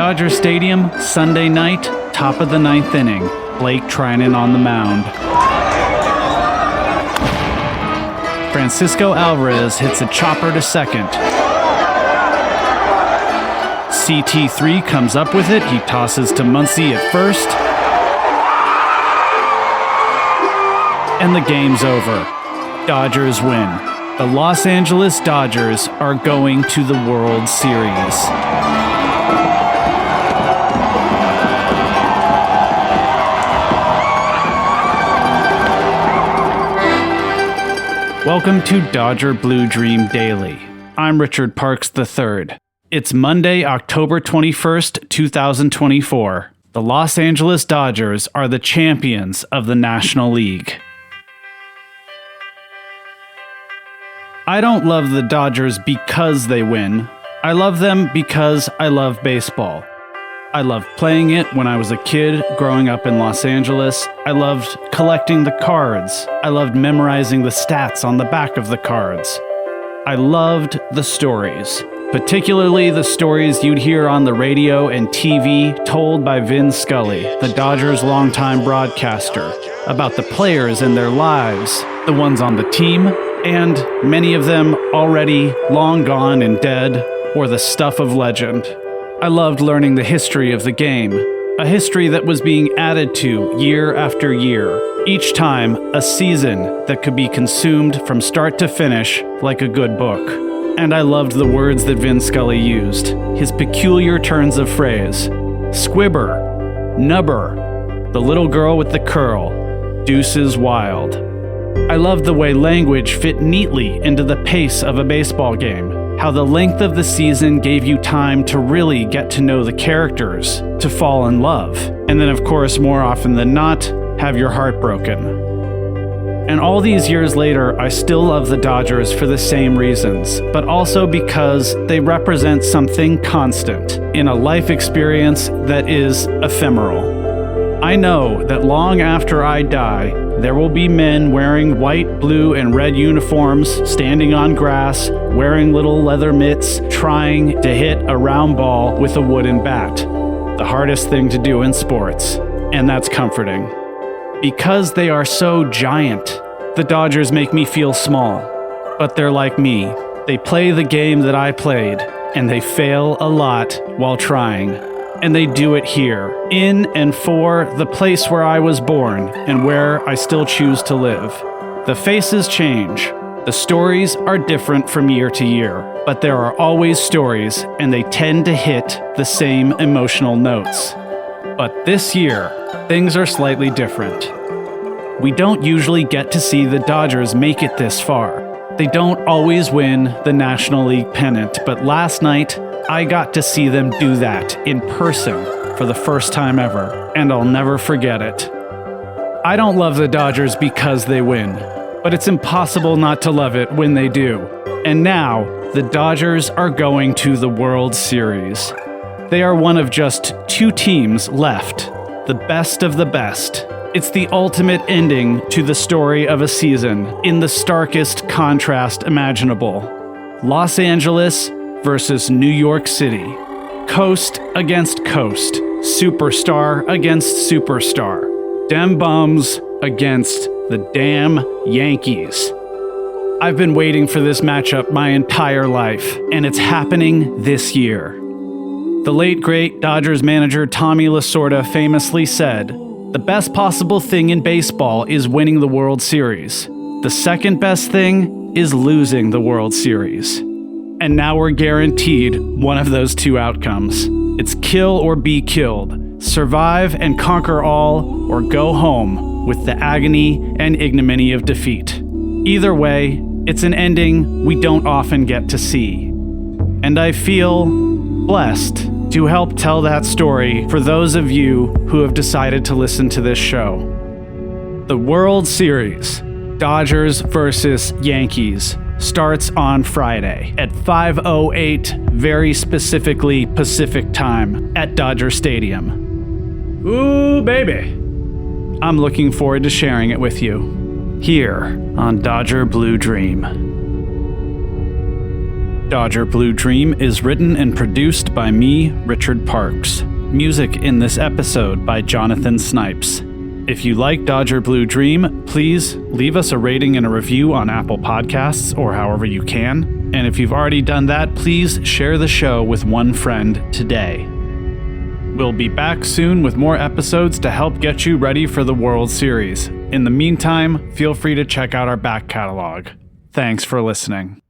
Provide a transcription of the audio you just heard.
Dodger Stadium, Sunday night, top of the ninth inning. Blake Trinan on the mound. Francisco Alvarez hits a chopper to second. CT3 comes up with it. He tosses to Muncy at first. And the game's over. Dodgers win. The Los Angeles Dodgers are going to the World Series. Welcome to Dodger Blue Dream Daily. I'm Richard Parks III. It's Monday, October 21st, 2024. The Los Angeles Dodgers are the champions of the National League. I don't love the Dodgers because they win. I love them because I love baseball. I loved playing it when I was a kid growing up in Los Angeles. I loved collecting the cards. I loved memorizing the stats on the back of the cards. I loved the stories, particularly the stories you'd hear on the radio and TV told by Vin Scully, the Dodgers' longtime broadcaster, about the players and their lives, the ones on the team, and many of them already long gone and dead, or the stuff of legend. I loved learning the history of the game, a history that was being added to year after year, each time a season that could be consumed from start to finish like a good book. And I loved the words that Vin Scully used, his peculiar turns of phrase. Squibber, nubber, the little girl with the curl, deuces wild. I loved the way language fit neatly into the pace of a baseball game, how the length of the season gave you time to really get to know the characters, to fall in love, and then of course, more often than not, have your heart broken. And all these years later, I still love the Dodgers for the same reasons, but also because they represent something constant in a life experience that is ephemeral. I know that long after I die, there will be men wearing white, blue, and red uniforms, standing on grass, wearing little leather mitts, trying to hit a round ball with a wooden bat. The hardest thing to do in sports, and that's comforting. Because they are so giant, the Dodgers make me feel small. But they're like me. They play the game that I played, and they fail a lot while trying. And they do it here, in and for the place where I was born and where I still choose to live. The faces change. The stories are different from year to year, but there are always stories, and they tend to hit the same emotional notes. But this year, things are slightly different. We don't usually get to see the Dodgers make it this far. They don't always win the National League pennant, but last night, I got to see them do that in person for the first time ever, and I'll never forget it. I don't love the Dodgers because they win, but it's impossible not to love it when they do. And now, the Dodgers are going to the World Series. They are one of just two teams left, the best of the best. It's the ultimate ending to the story of a season in the starkest contrast imaginable. Los Angeles versus New York City. Coast against coast. Superstar against superstar. Dem bums against the damn Yankees. I've been waiting for this matchup my entire life, and it's happening this year. The late great Dodgers manager Tommy Lasorda famously said, "The best possible thing in baseball is winning the World Series. The second best thing is losing the World Series." And now we're guaranteed one of those two outcomes. It's kill or be killed, survive and conquer all, or go home with the agony and ignominy of defeat. Either way, it's an ending we don't often get to see. And I feel blessed to help tell that story for those of you who have decided to listen to this show. The World Series, Dodgers versus Yankees, starts on Friday at 5:08, very specifically Pacific time, at Dodger Stadium. Ooh, baby. I'm looking forward to sharing it with you, here on Dodger Blue Dream. Dodger Blue Dream is written and produced by me, Richard Parks. Music in this episode by Jonathan Snipes. If you like Dodger Blue Dream, please leave us a rating and a review on Apple Podcasts or however you can. And if you've already done that, please share the show with one friend today. We'll be back soon with more episodes to help get you ready for the World Series. In the meantime, feel free to check out our back catalog. Thanks for listening.